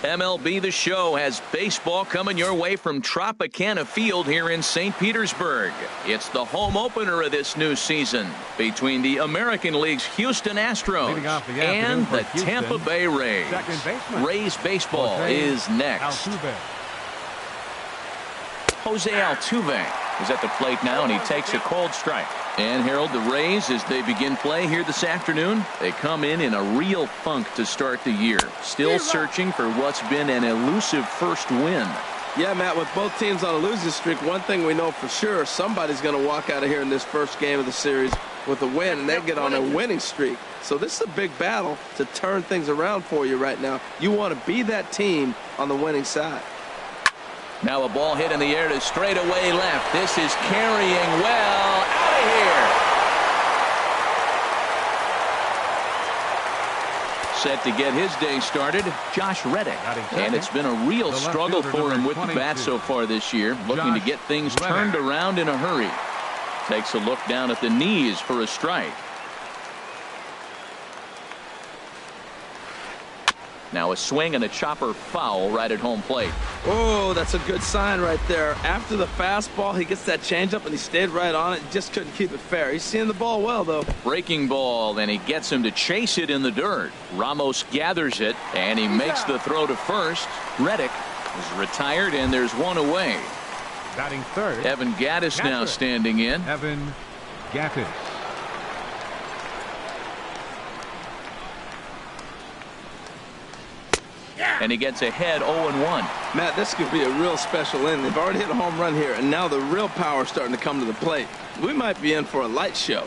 MLB The Show has baseball coming your way from Tropicana Field here in St. Petersburg. It's the home opener of this new season between the American League's Houston Astros and the Tampa Bay Rays. Rays baseball is next. Jose Altuve is at the plate now, and he takes a cold strike. And Harold, the Rays, as they begin play here this afternoon, they come in a real funk to start the year. Still searching for what's been an elusive first win. Yeah, Matt, with both teams on a losing streak, one thing we know for sure, somebody's going to walk out of here in this first game of the series with a win, and they get on a winning streak. So this is a big battle to turn things around for you right now. You want to be that team on the winning side. Now a ball hit in the air to straightaway left. This is carrying well out of here. Set to get his day started, Josh Reddick. And it's been a real struggle for him with the bat so far this year. Looking to get things turned around in a hurry. Takes a look down at the knees for a strike. Now a swing and a chopper foul right at home plate. Oh, that's a good sign right there. After the fastball, he gets that changeup and he stayed right on it. Just couldn't keep it fair. He's seeing the ball well, though. Breaking ball, and he gets him to chase it in the dirt. Ramos gathers it, and he makes the throw to first. Reddick is retired, and there's one away. Batting third, Evan Gattis now standing in. Evan Gattis. And he gets ahead 0-1. Matt, this could be a real special inning. They've already hit a home run here, and now the real power is starting to come to the plate. We might be in for a light show.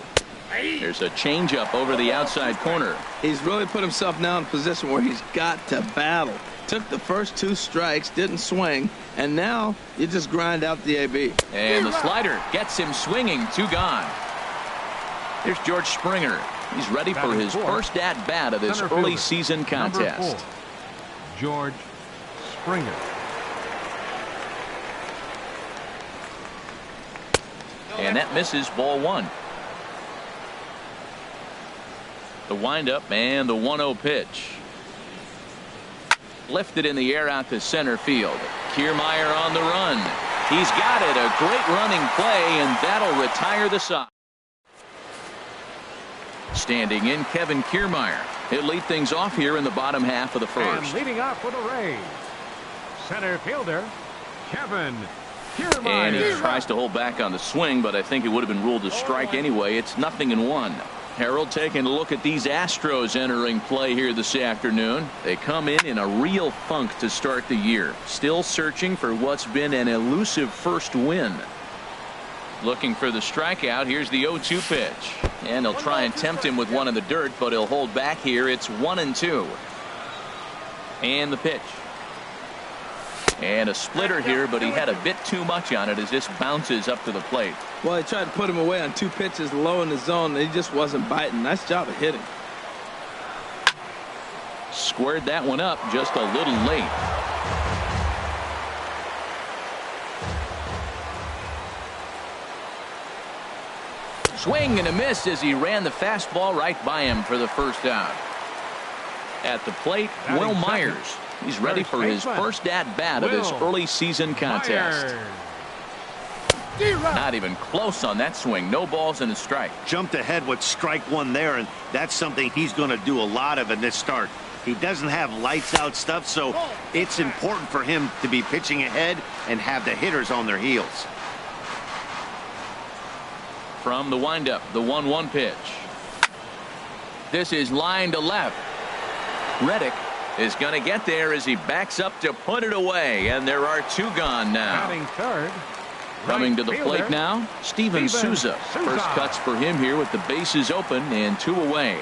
There's a changeup over the outside corner. He's really put himself now in a position where he's got to battle. Took the first two strikes, didn't swing, and now you just grind out the AB. And the slider gets him swinging. 2 gone. Here's George Springer. He's ready for his first at-bat of this early season contest. George Springer. And that misses, ball 1. The windup and the 1-0 pitch. Lifted in the air out to center field. Kiermaier on the run. He's got it. A great running play, and that'll retire the side. Standing in, Kevin Kiermaier. He'll lead things off here in the bottom half of the first. And leading off for the Rays, center fielder Kevin Kiermaier. And he tries to hold back on the swing, but I think it would have been ruled a strike anyway. It's 0-1. Harold, taking a look at these Astros entering play here this afternoon. They come in a real funk to start the year. Still searching for what's been an elusive first win. Looking for the strikeout. Here's the 0-2 pitch. And he'll try and tempt him with one in the dirt, but he'll hold back here. It's 1-2. And the pitch. And a splitter here, but he had a bit too much on it as this bounces up to the plate. Well, he tried to put him away on 2 pitches low in the zone, and he just wasn't biting. Nice job of hitting. Squared that one up just a little late. Swing and a miss as he ran the fastball right by him for the first out. At the plate, Will Myers. He's ready for his first at-bat of this early season contest. Not even close on that swing. No balls and a strike. Jumped ahead with strike 1 there, and that's something he's going to do a lot of in this start. He doesn't have lights out stuff, so it's important for him to be pitching ahead and have the hitters on their heels. From the windup, the 1-1 pitch. This is line to left. Reddick is going to get there as he backs up to put it away, and there are 2 gone now. Batting third, coming to the plate now, Steven Souza. First cuts for him here with the bases open and 2 away.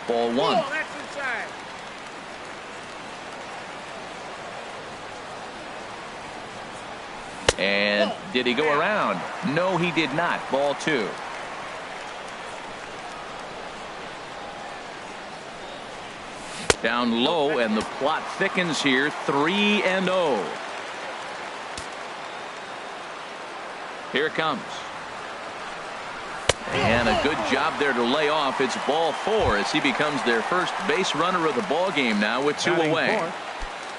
Ball 1. And did he go around? No, he did not. Ball 2. Down low, and the plot thickens here. 3-0. Here it comes. And a good job there to lay off. It's ball 4 as he becomes their first base runner of the ball game now with 2 away.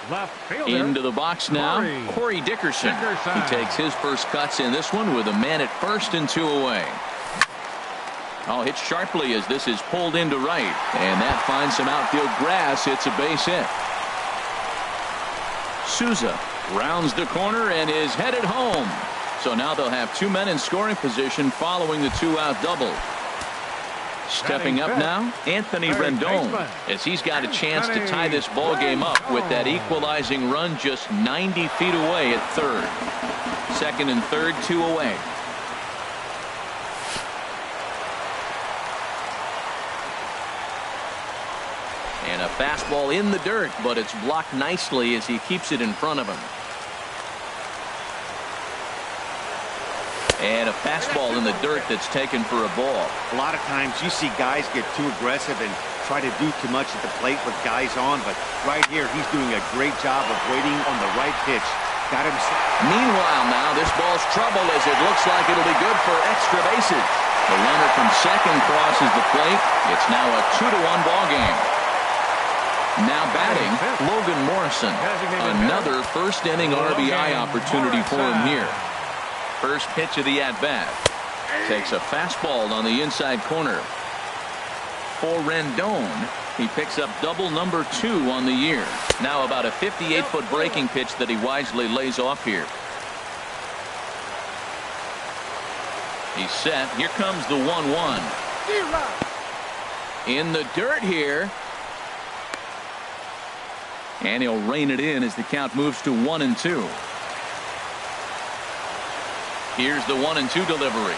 Left fielder. Into the box now, Corey Dickerson. He takes his first cuts in this one with a man at first and 2 away. Oh, hit sharply as this is pulled into right, and that finds some outfield grass. It's a base hit. Souza rounds the corner and is headed home. So now they'll have 2 men in scoring position following the 2-out double. Stepping up now, Anthony Rendon, as he's got a chance to tie this ball game up with that equalizing run just 90 feet away at third. Second and third, 2 away. And a fastball in the dirt, but it's blocked nicely as he keeps it in front of him. And a fastball in the dirt that's taken for a ball. A lot of times you see guys get too aggressive and try to do too much at the plate with guys on, but right here he's doing a great job of waiting on the right pitch. Got him. Meanwhile now this ball's trouble as it looks like it'll be good for extra bases. The runner from second crosses the plate. It's now a 2-1 ball game. Now batting, Logan Morrison. Another first inning RBI opportunity for him here. First pitch of the at-bat. Takes a fastball on the inside corner. For Rendon, he picks up double number 2 on the year. Now about a 58-foot breaking pitch that he wisely lays off here. He's set. Here comes the 1-1. In the dirt here. And he'll rein it in as the count moves to 1-2. Here's the 1-2 delivery.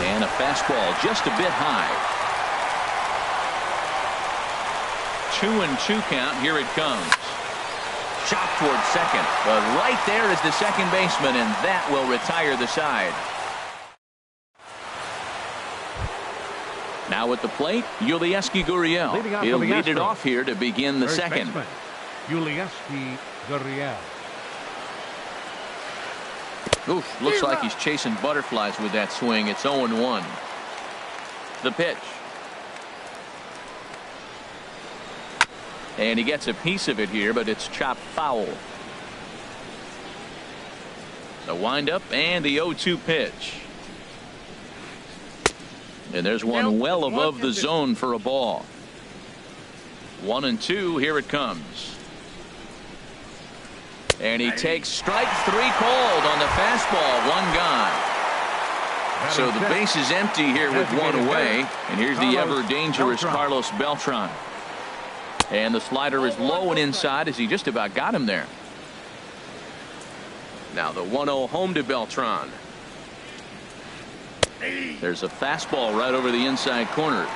And a fastball just a bit high. 2-2 count. Here it comes. Shot toward second. But right there is the second baseman, and that will retire the side. Now at the plate, Yulieski Gurriel. He'll lead it off here to begin the second. Yulieski Gurriel. Oof, looks like he's chasing butterflies with that swing. It's 0-1. The pitch. And he gets a piece of it here, but it's chopped foul. The windup and the 0-2 pitch. And there's one well above the zone for a ball. 1-2. Here it comes. And he takes strike 3 called on the fastball. 1 gone. So the base is empty here with 1 away. And here's the ever dangerous Carlos Beltran. And the slider is low and inside as he just about got him there. Now the 1-0 home to Beltran. There's a fastball right over the inside corner.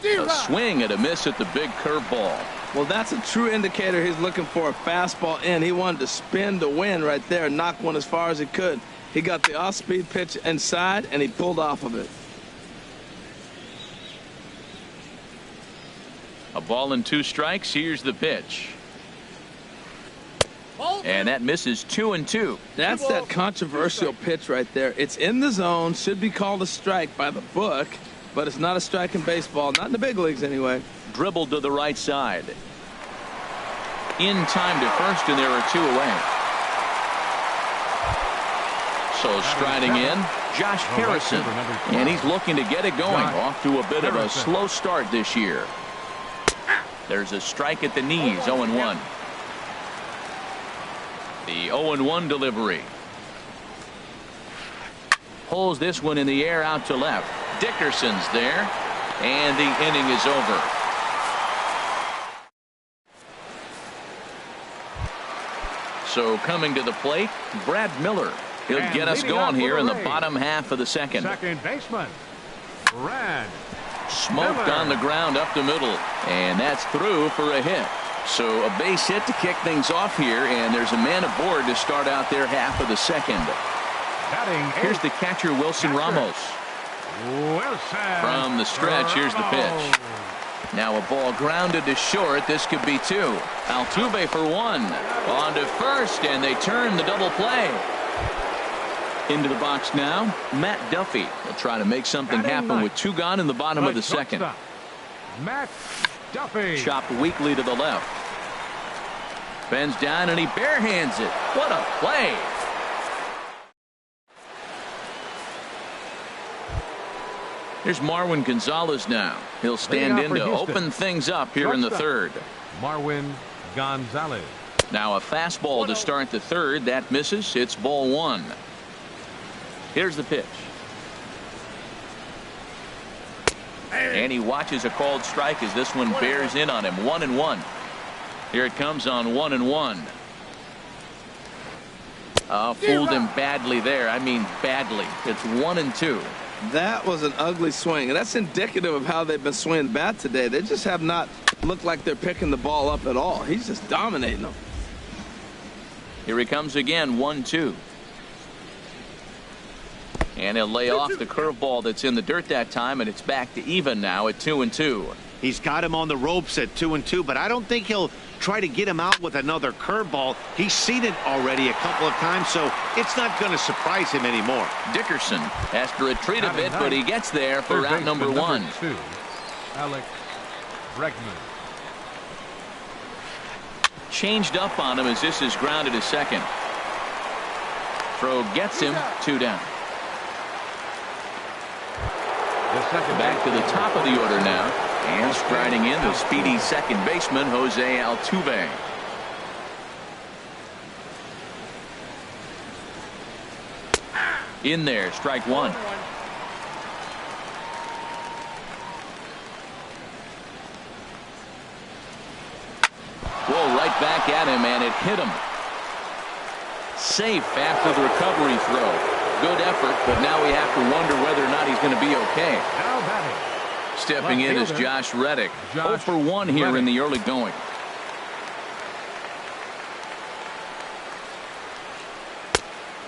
A swing and a miss at the big curveball. Well, that's a true indicator he's looking for a fastball in. He wanted to spin to win right there, knock one as far as he could. He got the off-speed pitch inside, and he pulled off of it. A ball and 2 strikes. Here's the pitch. And that misses 2-2. That's that controversial pitch right there. It's in the zone, should be called a strike by the book, but it's not a strike in baseball, not in the big leagues anyway. Dribbled to the right side. In time to first, and there are 2 away. So striding in, Josh Harrison. And he's looking to get it going. Off to a bit of a slow start this year. There's a strike at the knees, 0-1. The 0-1 delivery. Pulls this one in the air out to left. Dickerson's there, and the inning is over. So coming to the plate, Brad Miller. He'll get us going here in the bottom half of the second. Second baseman, Brad Smoked Miller. on the ground up the middle, and that's through for a hit. So a base hit to kick things off here, and there's a man aboard to start out their half of the second. Batting Here's the catcher, Wilson Ramos. Wilson From the stretch, here's the pitch. Now a ball grounded to short. This could be 2. Altuve for 1. On to first, and they turn the double play. Into the box now, Matt Duffy will try to make something happen with 2 gone in the bottom of the second. Matt Duffy. Chopped weakly to the left. Bends down and he barehands it. What a play. Here's Marwin Gonzalez now. He'll stand in to open things up here in the third. Marwin Gonzalez. Now a fastball to start the third. That misses. It's ball 1. Here's the pitch. And he watches a called strike as this one bears in on him. 1-1. Here it comes on 1-1. Fooled him badly there. I mean badly. It's 1-2. That was an ugly swing, and that's indicative of how they've been swinging the bat today. They just have not looked like they're picking the ball up at all. He's just dominating them. Here he comes again, 1-2. And he'll lay off the curveball that's in the dirt that time, and it's back to even now at 2-2. He's got him on the ropes at 2-2, but I don't think he'll try to get him out with another curveball. He's seen it already a couple of times, so it's not going to surprise him anymore. Dickerson has to retreat a bit, but he gets there for out number 1. Alex Bregman. Changed up on him as this is grounded to second. Throw gets him, 2 down. Back to the top of the order now. And striding in the speedy second baseman, Jose Altuve. In there, strike 1. Whoa, right back at him, and it hit him. Safe after the recovery throw. Good effort, but now we have to wonder whether or not he's going to be okay. Now batting. Stepping in is Josh Reddick. 0 for 1 here in the early going.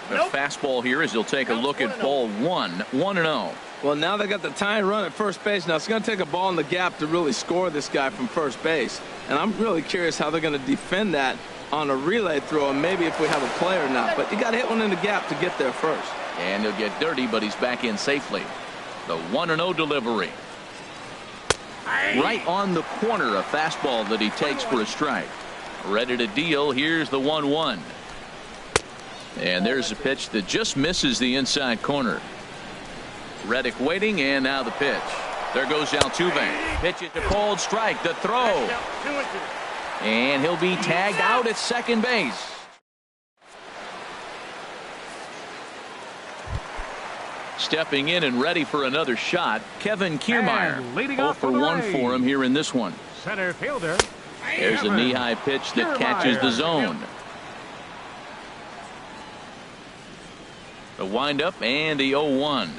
The fastball here as he'll take a look at ball 1. 1-0. Well, now they got the tying run at first base. Now it's going to take a ball in the gap to really score this guy from first base. And I'm really curious how they're going to defend that on a relay throw, and maybe if we have a play or not. But you got to hit one in the gap to get there first. And he'll get dirty, but he's back in safely. The 1-0 delivery. Right on the corner, a fastball that he takes for a strike. Ready to deal. Here's the 1-1. And there's a pitch that just misses the inside corner. Reddick waiting, and now the pitch. There goes Altuve. Pitch it to called strike. The throw. And he'll be tagged out at second base. Stepping in and ready for another shot, Kevin Kiermaier. 0 for 1 for him here in this one. Center fielder. There's a knee-high pitch that catches the zone. The windup and the 0-1.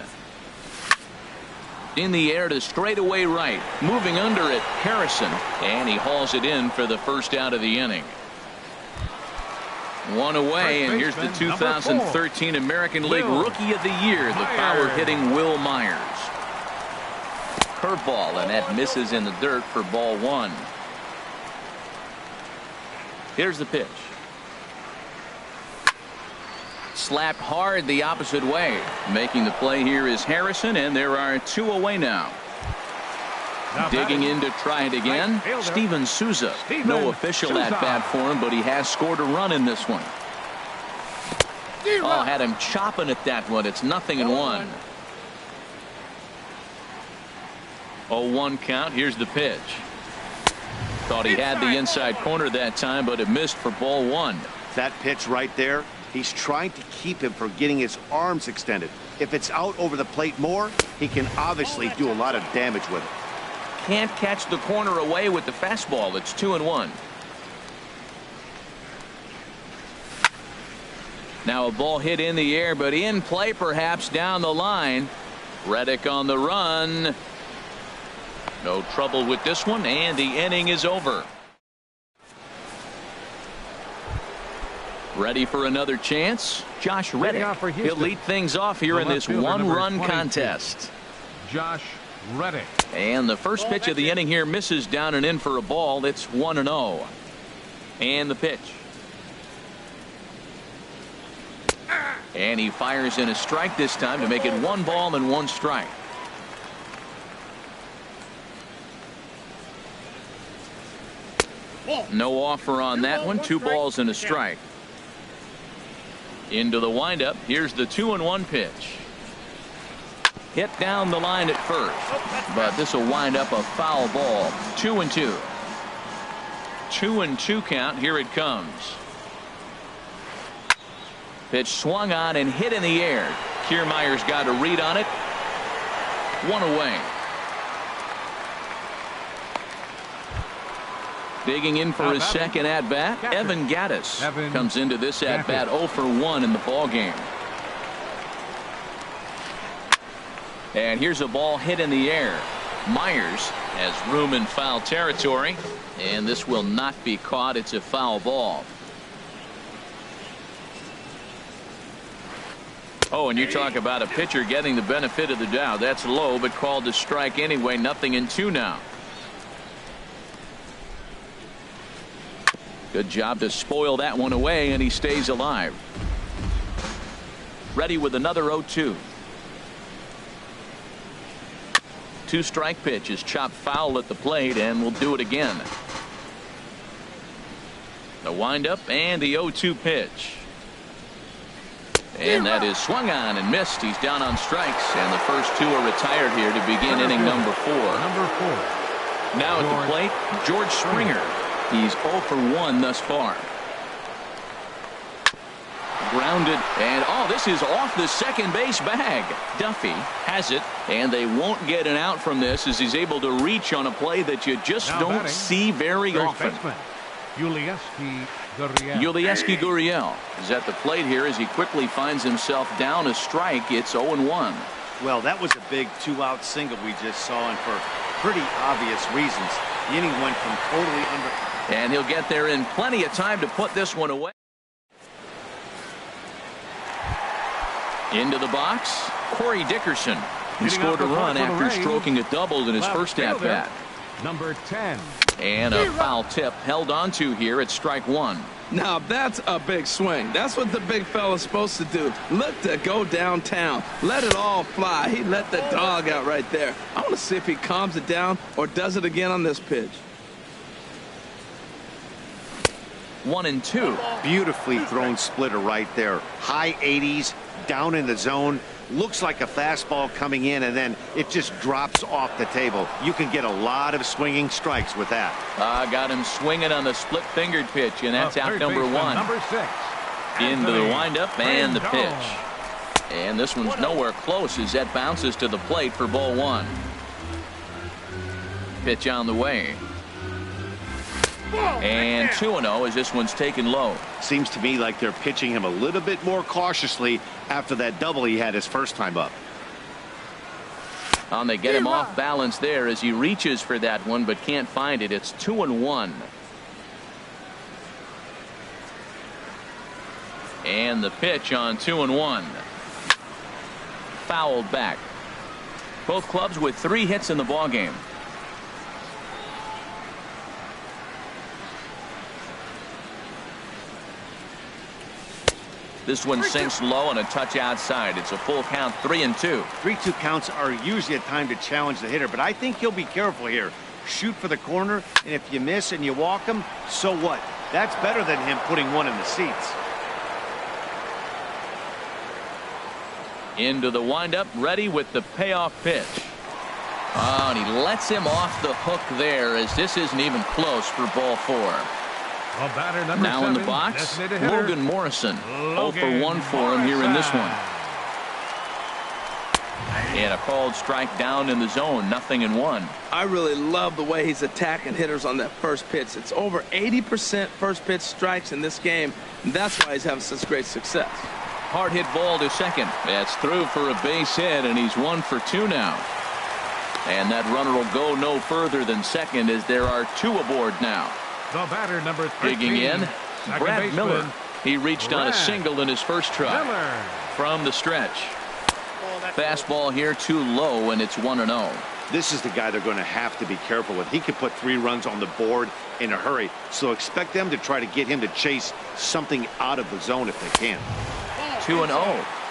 In the air to straightaway right. Moving under it, Harrison. And he hauls it in for the first out of the inning. 1 away, and here's the 2013 American League Rookie of the Year, the power-hitting Will Myers. Curveball, and that misses in the dirt for ball 1. Here's the pitch. Slapped hard the opposite way. Making the play here is Harrison, and there are 2 away now. Digging in to try it again, Steven Souza. No official at-bat for him, but he has scored a run in this one. Oh, had him chopping at that one. It's 0-1. 0-1 count. Here's the pitch. Thought he had the inside corner that time, but it missed for ball 1. That pitch right there, he's trying to keep him from getting his arms extended. If it's out over the plate more, he can obviously do a lot of damage with it. Can't catch the corner away with the fastball. It's 2-1. Now a ball hit in the air, but in play perhaps down the line. Reddick on the run. No trouble with this one, and the inning is over. Ready for another chance? Josh Reddick. He'll lead things off here in this one-run contest. Josh Reddick. And the first pitch of the inning here misses down and in for a ball. It's 1-0. And the pitch. And he fires in a strike this time to make it 1 ball and 1 strike. No offer on that one. 2 balls and a strike. Into the windup. Here's the 2-1 pitch. Hit down the line at first, but this will wind up a foul ball. 2-2. 2-2 count. Here it comes. Pitch swung on and hit in the air. Kiermaier's got a read on it. 1 away. Digging in for his second at-bat, Evan Gattis comes into this at-bat 0 for 1 in the ballgame. And here's a ball hit in the air. Myers has room in foul territory, and this will not be caught. It's a foul ball. Oh, and you talk about a pitcher getting the benefit of the doubt. That's low, but called a strike anyway. 0-2 now. Good job to spoil that one away, and he stays alive. Ready with another 0-2. 2-strike pitch is chopped foul at the plate, and we'll do it again. The windup and the 0-2 pitch. And that is swung on and missed. He's down on strikes, and the first 2 are retired here to begin inning number 4. Now at the plate, George Springer. He's 0 for 1 thus far. Grounded, and this is off the second base bag. Duffy has it, and they won't get an out from this as he's able to reach on a play that you just don't see very often. Yulieski Gurriel is at the plate here as he quickly finds himself down a strike. It's 0-1. Well, that was a big 2-out single we just saw, and for pretty obvious reasons. The inning went from totally under. And he'll get there in plenty of time to put this one away. Into the box, Corey Dickerson. He scored a run after stroking a double in his first at-bat. Number 10. And a foul tip held onto here at strike 1. Now that's a big swing. That's what the big fella's supposed to do. Look to go downtown. Let it all fly. He let the dog out right there. I want to see if he calms it down or does it again on this pitch. 1-2. Beautifully thrown splitter right there. High 80s, down in the zone. Looks like a fastball coming in, and then it just drops off the table. You can get a lot of swinging strikes with that. Got him swinging on the split-fingered pitch, and that's out number 1. Number 6. Into the windup and the pitch. And this one's nowhere close as that bounces to the plate for ball 1. Pitch on the way. And 2-0 as this one's taken low. Seems to me like they're pitching him a little bit more cautiously after that double he had his first time up. They get him off balance there as he reaches for that one but can't find it. It's 2-1. And the pitch on 2-1. Fouled back. Both clubs with 3 hits in the ballgame. This one sinks low and a touch outside. It's a full count, 3-2. 3-2 counts are usually a time to challenge the hitter, but I think he'll be careful here. Shoot for the corner, and if you miss and you walk him, so what? That's better than him putting one in the seats. Into the windup, ready with the payoff pitch. And he lets him off the hook there as this isn't even close for ball 4. Now in the box, Logan Morrison. 0 for 1 for him here in this one. And a called strike down in the zone, 0-1. I really love the way he's attacking hitters on that first pitch. It's over 80% first pitch strikes in this game. And that's why he's having such great success. Hard hit ball to second. That's through for a base hit, and he's 1 for 2 now. And that runner will go no further than second as there are 2 aboard now. The batter, number 13. Digging in, Brad Miller. He reached on a single in his first try. From the stretch. Fastball here too low, and it's 1-0. This is the guy they're going to have to be careful with. He could put 3 runs on the board in a hurry, so expect them to try to get him to chase something out of the zone if they can. 2-0.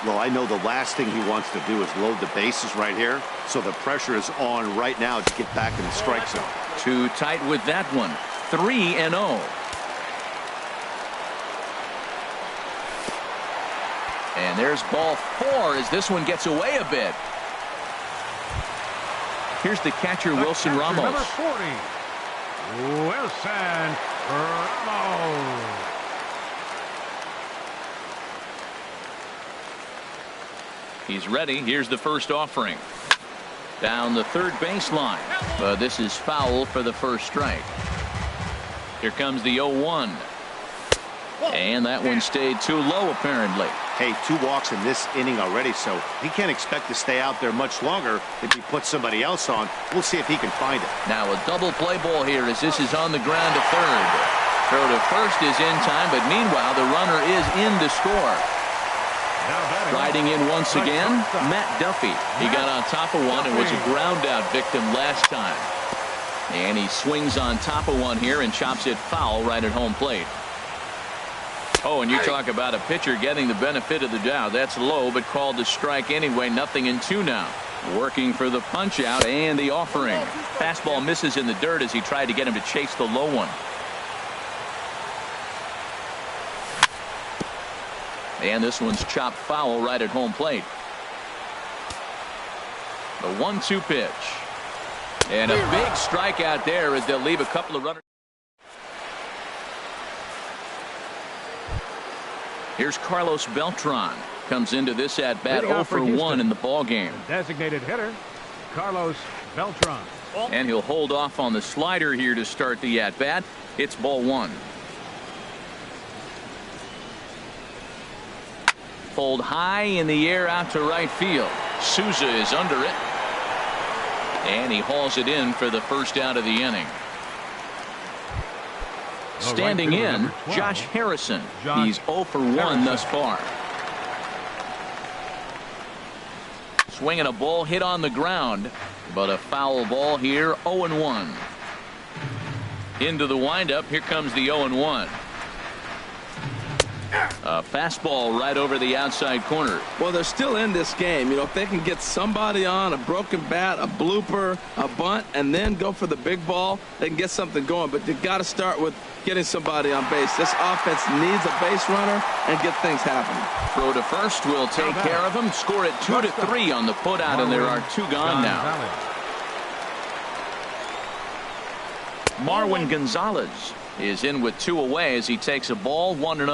Well, I know the last thing he wants to do is load the bases right here, so the pressure is on right now to get back in the strike zone. Too tight with that one. 3-0. And there's ball 4 as this one gets away a bit. Here's the catcher, Wilson Ramos. Number 40, Wilson Ramos. He's ready. Here's the first offering. Down the third baseline. But this is foul for the first strike. Here comes the 0-1. And that one stayed too low, apparently. Hey, 2 walks in this inning already, so he can't expect to stay out there much longer if he puts somebody else on. We'll see if he can find it. Now a double play ball here as this is on the ground to third. Throw to first is in time, but meanwhile the runner is in to score. Riding in once again, Matt Duffy. He got on top of one and was a ground out victim last time. And he swings on top of one here and chops it foul right at home plate. Oh, and you talk about a pitcher getting the benefit of the doubt. That's low, but called to strike anyway. 0-2 now. Working for the punch out and the offering. Fastball misses in the dirt as he tried to get him to chase the low one. And this one's chopped foul right at home plate. The 1-2 pitch. And a big strikeout there as they'll leave a couple of runners. Here's Carlos Beltran. Comes into this at bat 0 for 1 in the ball game. Designated hitter, Carlos Beltran. And he'll hold off on the slider here to start the at bat. It's ball 1. Pulled high in the air out to right field. Souza is under it. And he hauls it in for the first out of the inning. Standing in, Josh Harrison. He's 0 for 1 thus far. Swinging a ball hit on the ground, but a foul ball here. 0-1. Into the windup. Here comes the 0-1. A fastball right over the outside corner. Well, they're still in this game. You know, if they can get somebody on, a broken bat, a blooper, a bunt, and then go for the big ball, they can get something going. But they've got to start with getting somebody on base. This offense needs a base runner and get things happening. Throw to first will take care of him. Score it 2-3 on the putout, and there are 2 gone now. Marwin Gonzalez is in with 2 away as he takes a ball. 1-0.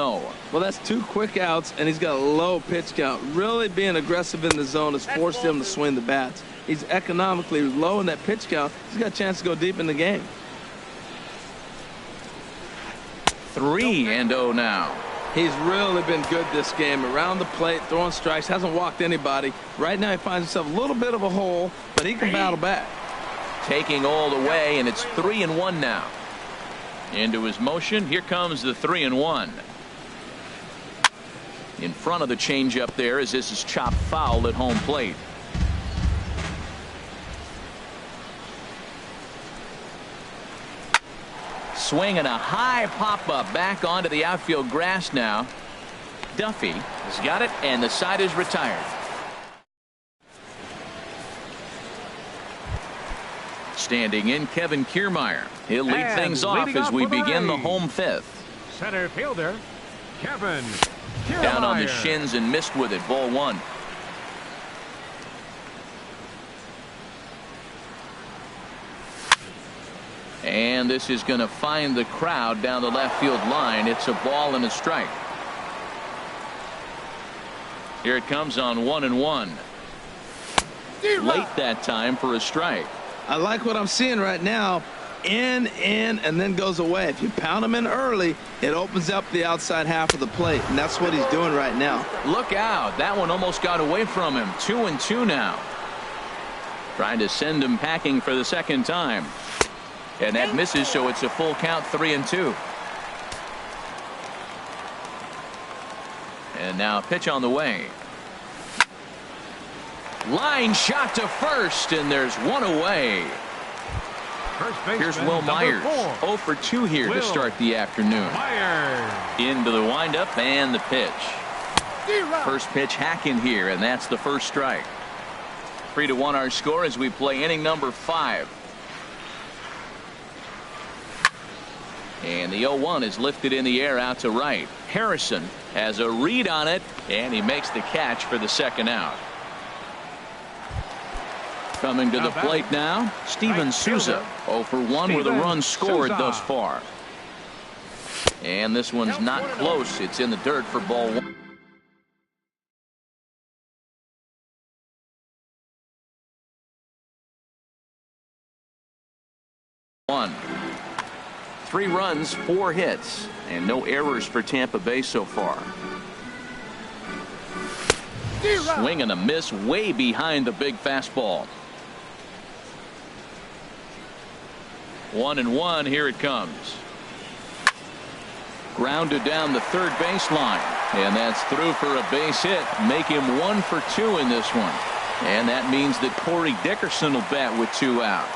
Well, that's 2 quick outs, and he's got a low pitch count. Really being aggressive in the zone has forced him to swing the bats. He's economically low in that pitch count. He's got a chance to go deep in the game. 3-0 now. He's really been good this game. Around the plate, throwing strikes, hasn't walked anybody. Right now he finds himself a little bit of a hole, but he can battle back. Taking all the way, and it's 3-1 now. Into his motion. Here comes the 3-1. In front of the changeup there as this is chopped foul at home plate. Swinging a high pop-up back onto the outfield grass now. Duffy has got it, and the side is retired. Standing in, Kevin Kiermaier. He'll lead things off as we begin the home 5th. Center fielder, Kevin Kiermaier. Down on the shins and missed with it. Ball 1. And this is going to find the crowd down the left field line. It's a ball and a strike. Here it comes on 1-1. Late that time for a strike. I like what I'm seeing right now. In, and then goes away. If you pound him in early, it opens up the outside half of the plate, and that's what he's doing right now. Look out. That one almost got away from him. 2-2 now. Trying to send him packing for the second time. And that misses, so it's a full count. 3-2. And now pitch on the way. Line shot to first, and there's one away. Here's Will Myers. 0 for 2 here to start the afternoon. Myers. Into the windup and the pitch. First pitch hacking here, and that's the first strike. 3-1 our score as we play inning number 5. And the 0-1 is lifted in the air out to right. Harrison has a read on it, and he makes the catch for the second out. Coming to the plate now, Steven Souza. 0 for 1 with a run scored thus far. And this one's not close. It's in the dirt for ball 1. 3 runs, 4 hits, and no errors for Tampa Bay so far. Swing and a miss way behind the big fastball. 1-1, here it comes. Grounded down the third baseline, and that's through for a base hit. Make him 1 for 2 in this one, and that means that Corey Dickerson will bat with 2 out.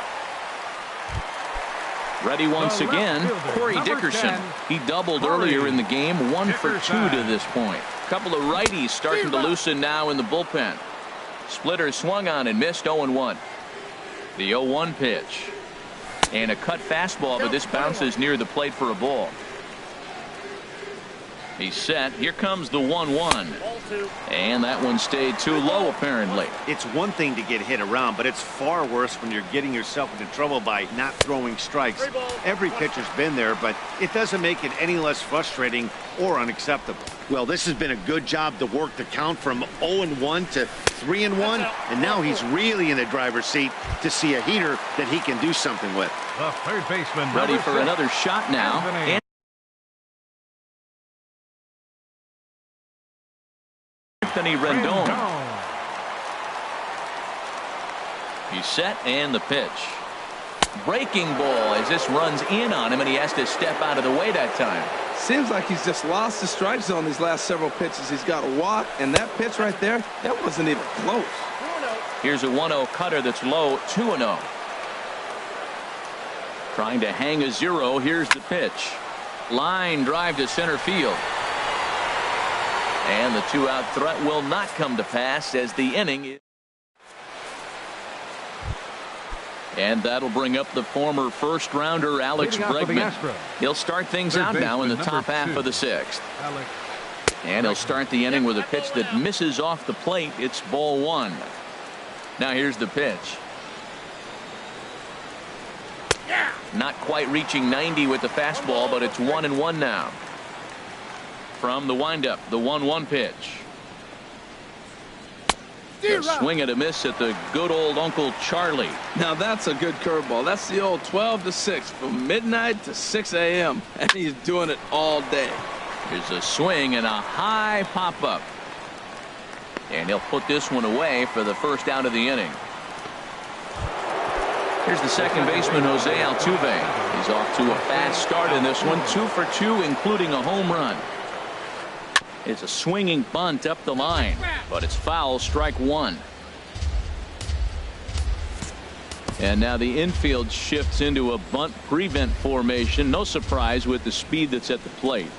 Ready once again, Corey Dickerson. He doubled earlier in the game, 1 for 2 to this point. A couple of righties starting to loosen now in the bullpen. Splitter swung on and missed. 0-1. The 0-1 pitch, and a cut fastball, but this bounces near the plate for a ball. He's set. Here comes the 1-1. And that one stayed too low, apparently. It's one thing to get hit around, but it's far worse when you're getting yourself into trouble by not throwing strikes. Every pitcher's been there, but it doesn't make it any less frustrating or unacceptable. Well, this has been a good job to work the count from 0-1 to 3-1, and now he's really in the driver's seat to see a heater that he can do something with. The third baseman ready for another shot now. Anthony Rendon. He's set, and the pitch. Breaking ball as this runs in on him, and he has to step out of the way that time. Seems like he's just lost the strike zone these last several pitches. He's got a walk, and that pitch right there, that wasn't even close. Here's a 1-0 cutter that's low. 2-0. Trying to hang a 0. Here's the pitch. Line drive to center field. And the 2-out threat will not come to pass as the inning is. And that'll bring up the former first-rounder Alex Bregman. He'll start things out now in the top half of the 6th. And he'll start the inning with a pitch that misses off the plate. It's ball 1. Now here's the pitch. Not quite reaching 90 with the fastball, but it's 1-1 now. From the windup, the 1-1 pitch. A swing and a miss at the good old Uncle Charlie. Now that's a good curveball. That's the old 12 to 6 from midnight to 6 a.m. and he's doing it all day. Here's a swing and a high pop-up. And he'll put this one away for the first out of the inning. Here's the second baseman, Jose Altuve. He's off to a fast start in this one. 2 for 2, including a home run. It's a swinging bunt up the line, but it's foul. Strike 1. And now the infield shifts into a bunt prevent formation. No surprise with the speed that's at the plate.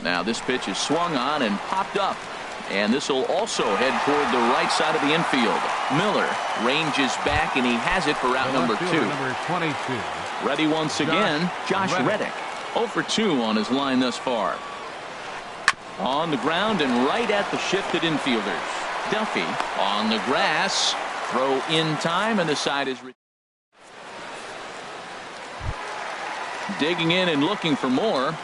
Now this pitch is swung on and popped up, and this will also head toward the right side of the infield. Miller ranges back, and he has it for out number 2. Number 22. Ready once again, Josh Reddick. 0 for 2 on his line thus far. On the ground and right at the shifted infielders. Duffy on the grass. Throw in time, and the side is digging in and looking for more.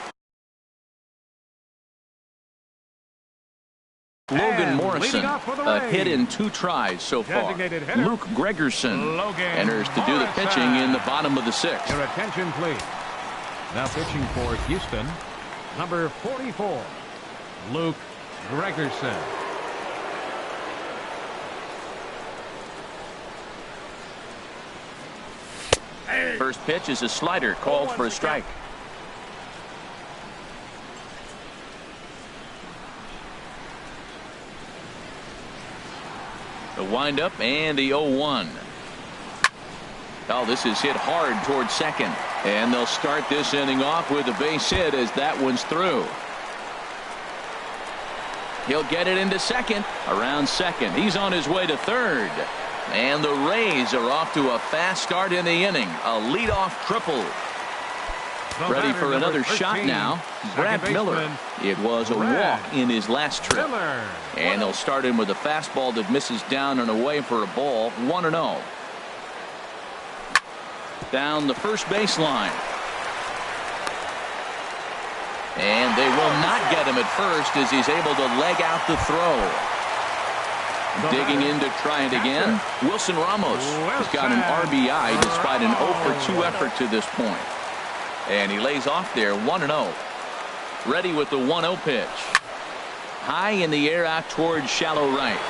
Logan Morrison, a hit in 2 tries so far. Luke Gregerson enters to do the pitching in the bottom of the 6th. Your attention, please. Now pitching for Houston, number 44. Luke Gregerson. First pitch is a slider called for a strike. The windup and the 0-1. Oh, this is hit hard towards second. And they'll start this inning off with a base hit as that one's through. He'll get it into second. Around second. He's on his way to third. And the Rays are off to a fast start in the inning. A leadoff triple. Ready for another shot now. Brad Miller. It was a walk in his last trip. And they'll start him with a fastball that misses down and away for a ball. 1-0. Down the first baseline. And they will not get him at first as he's able to leg out the throw. Digging in to try it again. Wilson Ramos has got an RBI despite an 0-for-2 effort to this point. And he lays off there. 1-0. Ready with the 1-0 pitch. High in the air out towards shallow right.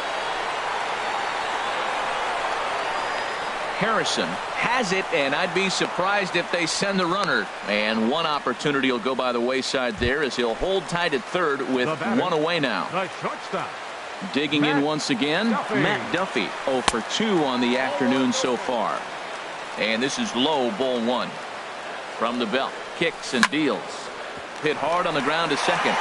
Harrison has it, and I'd be surprised if they send the runner. And one opportunity will go by the wayside there as he'll hold tight at third with one away now. Digging in once again, Matt Duffy 0-for-2 on the afternoon so far. And this is low, ball one. From the belt, kicks and deals. Hit hard on the ground to second.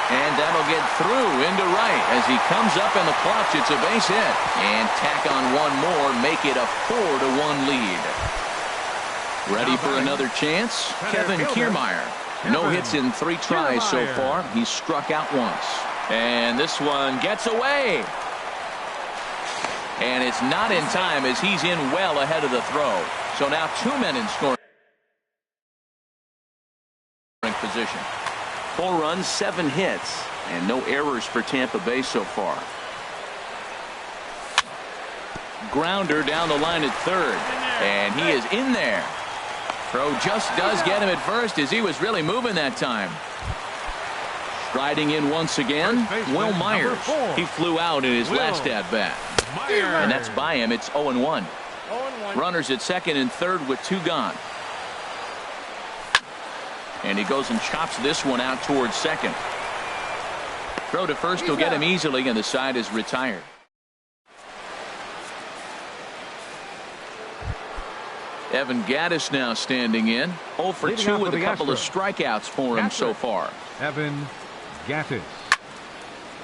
And that'll get through into right as he comes up in the clutch. It's a base hit. And tack on one more, make it a 4-1 lead. Ready for another chance? Kevin Kiermaier. No hits in 3 tries so far. He's struck out once. And this one gets away. And it's not in time as he's in well ahead of the throw. So now 2 men in scoring position. 4 runs, 7 hits, and no errors for Tampa Bay so far. Grounder down the line at third, and he is in there. Throw just does get him at first as he was really moving that time. Striding in once again, Will Myers. He flew out in his last at-bat. And that's by him. It's 0-1. Runners at second and third with 2 gone. And he goes and chops this one out towards second. Throw to first will get him easily, and the side is retired. Evan Gattis now standing in. 0-for-2 with a couple of strikeouts for him so far. Evan Gattis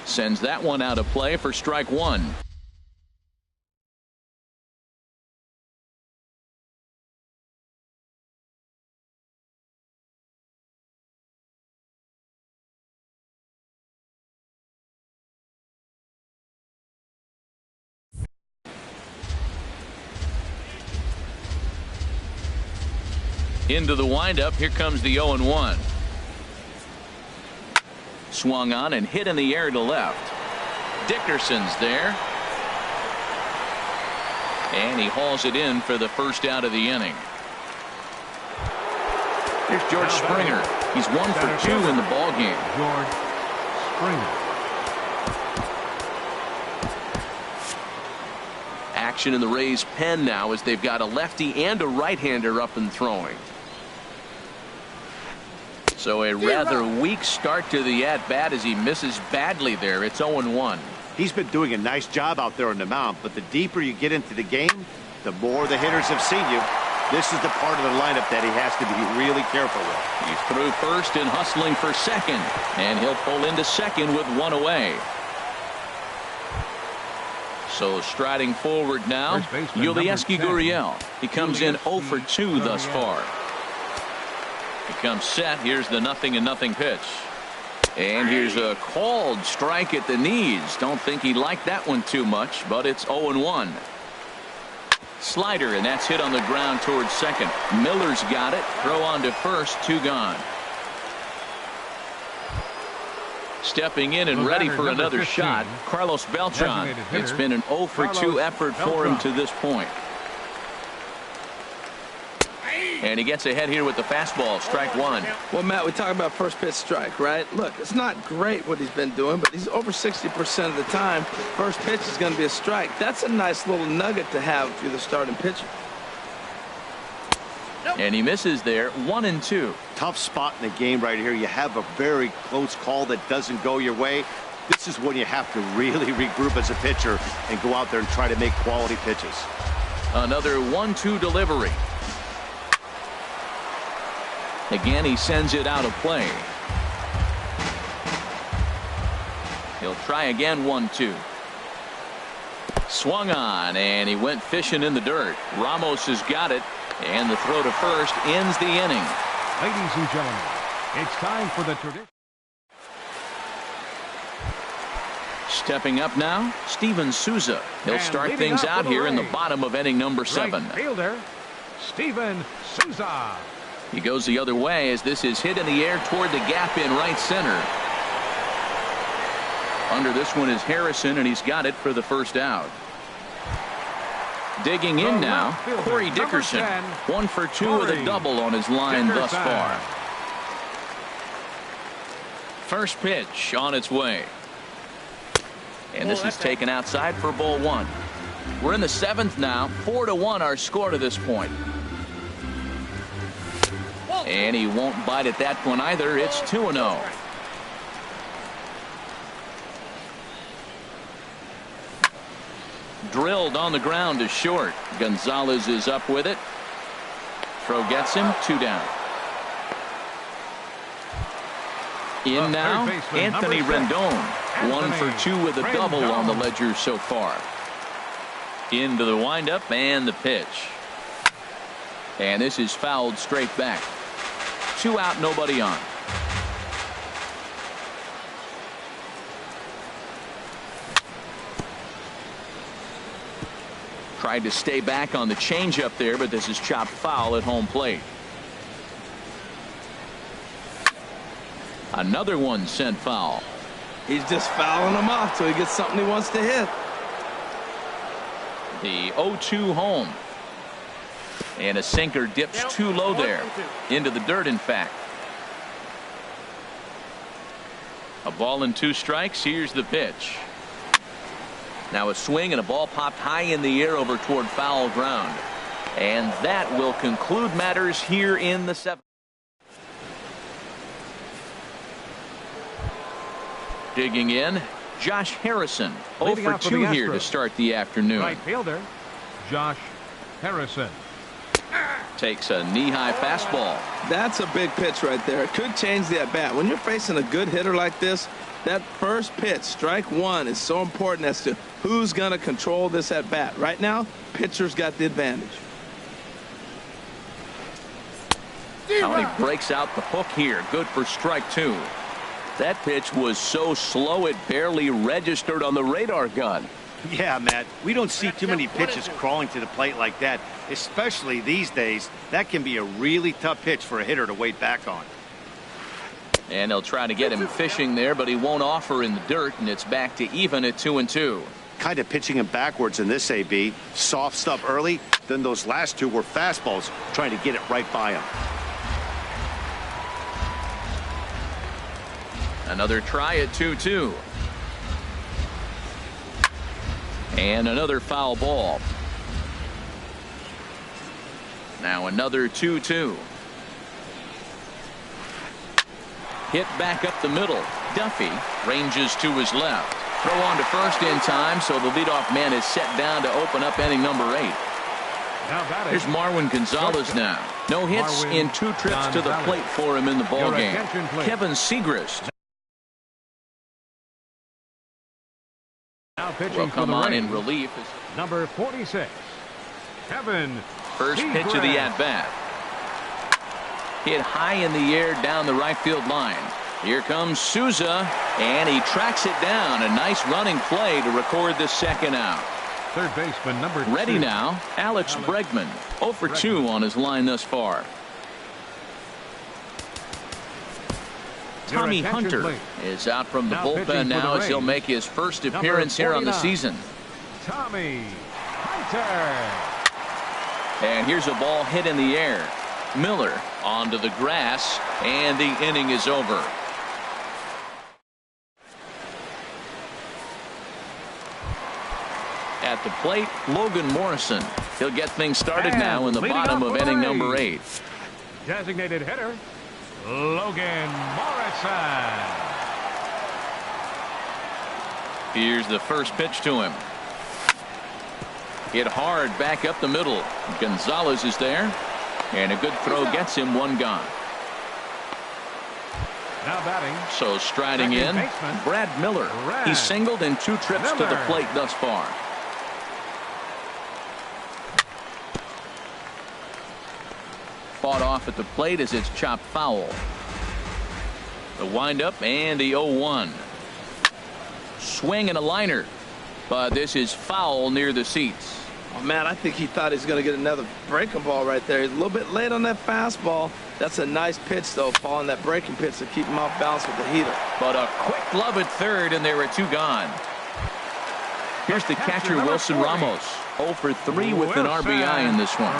sends that one out of play for strike one. Into the windup. Here comes the 0-1. Swung on and hit in the air to left. Dickerson's there. And he hauls it in for the first out of the inning. Here's George Springer. He's 1-for-2 in the ball game. George Springer. Action in the Rays' pen now as they've got a lefty and a right-hander up and throwing. So a rather weak start to the at-bat as he misses badly there. It's 0-1. He's been doing a nice job out there on the mound, but the deeper you get into the game, the more the hitters have seen you. This is the part of the lineup that he has to be really careful with. He's through first and hustling for second, and he'll pull into second with 1 away. So striding forward now, Yulieski Gurriel. He comes in 0-for-2 thus far. He comes set. Here's the 0-0 pitch. And here's a called strike at the knees. Don't think he liked that one too much, but it's 0-1. Slider, and that's hit on the ground towards second. Miller's got it. Throw on to first. 2 gone. Stepping in and ready for another 15, shot, Carlos Beltran. It's been an 0-for-2 effort for him to this point. And he gets ahead here with the fastball. Strike one. Well, Matt, we talk about first pitch strike, right? Look, it's not great what he's been doing, but he's over 60% of the time. First pitch is going to be a strike. That's a nice little nugget to have if you're the starting pitcher. And he misses there. 1-2. Tough spot in the game right here. You have a very close call that doesn't go your way. This is when you have to really regroup as a pitcher and go out there and try to make quality pitches. Another 1-2 delivery. Again, he sends it out of play. He'll try again. 1-2. Swung on, and he went fishing in the dirt. Ramos has got it, and the throw to first ends the inning. Ladies and gentlemen, it's time for the tradition. Stepping up now, Steven Souza. He'll start things out here in the bottom of inning number 7. Right fielder, Steven Souza. He goes the other way as this is hit in the air toward the gap in right center. Under this one is Harrison, and he's got it for the first out. Digging in now, Corey Dickerson. 1 for 2 with a double on his line thus far. First pitch on its way. And this is taken outside for ball 1. We're in the 7th now. 4-1 our score to this point. And he won't bite at that one either. It's 2-0. Drilled on the ground to short. Gonzalez is up with it. Throw gets him. 2 down. In now, Anthony Rendon. 1 for 2 with a double on the ledger so far. Into the windup and the pitch. And this is fouled straight back. 2 out, nobody on. Tried to stay back on the changeup there, but this is chopped foul at home plate. Another one sent foul. He's just fouling them off till he gets something he wants to hit. The 0-2 home. And a sinker dips too low there. Into the dirt, in fact. A ball and 2 strikes. Here's the pitch. Now a swing and a ball popped high in the air over toward foul ground. And that will conclude matters here in the 7th. Digging in, Josh Harrison. 0 for 2 here to start the afternoon. Right fielder, Josh Harrison. Takes a knee-high fastball. That's a big pitch right there. It could change the at-bat. When you're facing a good hitter like this, that first pitch, strike 1, is so important as to who's going to control this at-bat. Right now, pitcher's got the advantage. How he breaks out the hook here. Good for strike 2. That pitch was so slow it barely registered on the radar gun. Yeah, Matt, we don't see too many pitches crawling to the plate like that, especially these days. That can be a really tough pitch for a hitter to wait back on. And they'll try to get him fishing there, but he won't offer in the dirt, and it's back to even at 2-2. Kind of pitching him backwards in this AB. Soft stuff early, then those last 2 were fastballs, trying to get it right by him. Another try at 2-2. And another foul ball. Now another 2-2. Hit back up the middle. Duffy ranges to his left. Throw on to first in time, so the leadoff man is set down to open up inning number 8. Here's Marwin Gonzalez now. No hits in 2 trips to the plate for him in the ballgame. Kevin Segrist will come on in relief. Number 46, Kevin. First pitch of the at-bat. Hit high in the air down the right field line. Here comes Souza, and he tracks it down. A nice running play to record the second out. Third baseman number 2. Ready now, Alex Bregman. 0 for 2 on his line thus far. Tommy Hunter is out from the bullpen now as he'll make his first appearance here on the season. Tommy Hunter. And here's a ball hit in the air. Miller onto the grass, and the inning is over. At the plate, Logan Morrison. He'll get things started now in the bottom of inning number 8. Designated hitter, Logan Morrison. Here's the first pitch to him. Hit hard back up the middle. Gonzalez is there. And a good throw gets him 1 gone. Now batting. So striding in, Brad Miller. He's singled in 2 trips to the plate thus far. Fought off at the plate as it's chopped foul. The windup and the 0-1. Swing and a liner. But this is foul near the seats. Oh, man, I think he thought he was going to get another breaking ball right there. He's a little bit late on that fastball. That's a nice pitch, though, following that breaking pitch to keep him off balance with the heater. But a quick glove at third, and there are 2 gone. Here's the catcher, Wilson Ramos. 0 for 3 with an RBI in this one.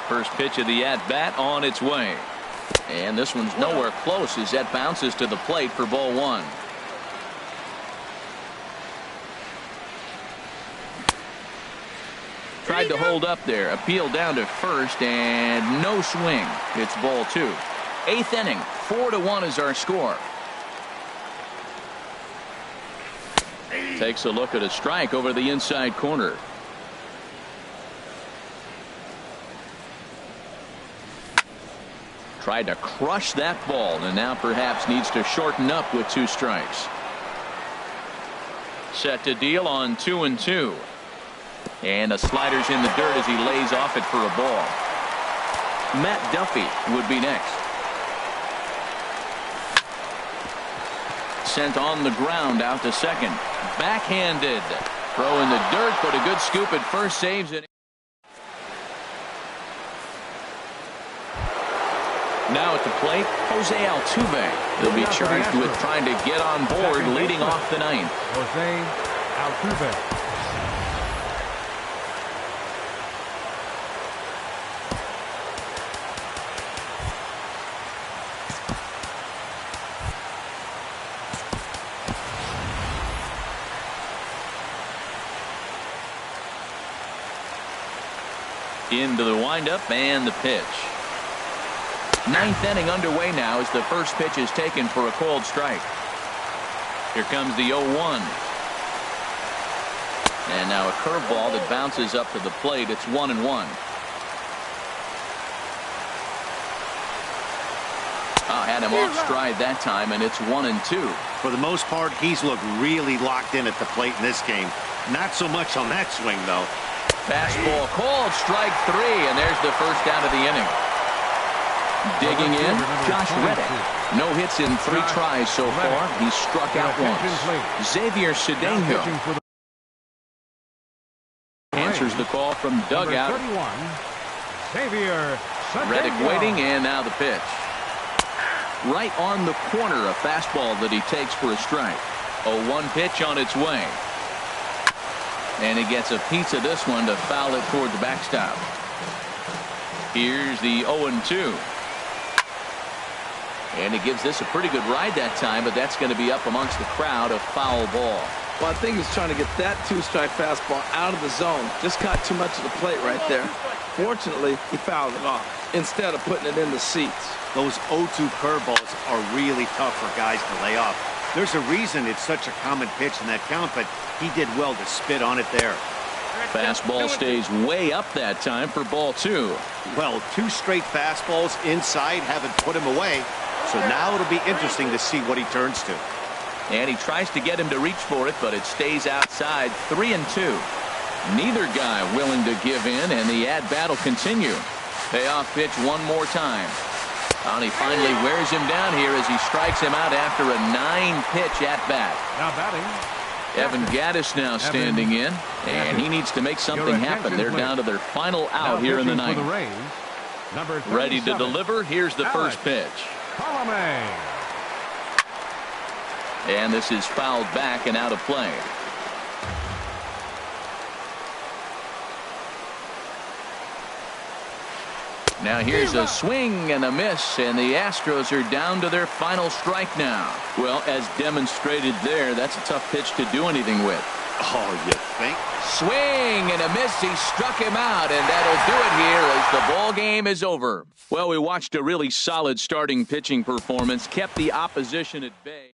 First pitch of the at-bat on its way. And this one's nowhere close as that bounces to the plate for ball 1. Tried to hold up there. Appeal down to first and no swing. It's ball 2. 8th inning. 4-1 is our score. Takes a look at a strike over the inside corner. Tried to crush that ball and now perhaps needs to shorten up with 2 strikes. Set to deal on 2-2. And a slider's in the dirt as he lays off it for a ball. Matt Duffy would be next. Sent on the ground out to second. Backhanded. Throw in the dirt, but a good scoop at first saves it. Now at the plate, Jose Altuve. He'll be charged with trying to get on board leading off the 9th. Jose Altuve. Into the windup and the pitch. 9th inning underway now as the first pitch is taken for a called strike. Here comes the 0-1. And now a curveball that bounces up to the plate. It's 1-1. Had him off stride that time, and it's 1-2. For the most part, he's looked really locked in at the plate in this game. Not so much on that swing, though. Fastball called, strike 3, and there's the first out of the inning. Digging in, Josh Reddick. No hits in 3 tries so far. He struck out once. Xavier Cedeno answers the call from dugout. Reddick waiting, and now the pitch. Right on the corner, a fastball that he takes for a strike. 0-1 pitch on its way. And he gets a piece of this one to foul it toward the backstop. Here's the 0-2. And he gives this a pretty good ride that time, but that's going to be up amongst the crowd, a foul ball. Well, I think he's trying to get that 2-strike fastball out of the zone. Just caught too much of the plate right there. Fortunately, he fouled it off instead of putting it in the seats. Those 0-2 curveballs are really tough for guys to lay off. There's a reason it's such a common pitch in that count, but he did well to spit on it there. Fastball stays way up that time for ball 2. Well, 2 straight fastballs inside haven't put him away, so now it'll be interesting to see what he turns to. And he tries to get him to reach for it, but it stays outside. 3-2. Neither guy willing to give in, and the at-bat will continue. Payoff pitch one more time. And he finally wears him down here as he strikes him out after a 9-pitch at-bat. Now batting. Evan Gaddis now standing in, and he needs to make something happen. They're down to their final out here in the 9th. Ready to deliver. Here's the first pitch. And this is fouled back and out of play. Now here's a swing and a miss, and the Astros are down to their final strike now. Well, as demonstrated there, that's a tough pitch to do anything with. Oh, you think? Swing and a miss. He struck him out, and that'll do it here as the ball game is over. Well, we watched a really solid starting pitching performance, kept the opposition at bay.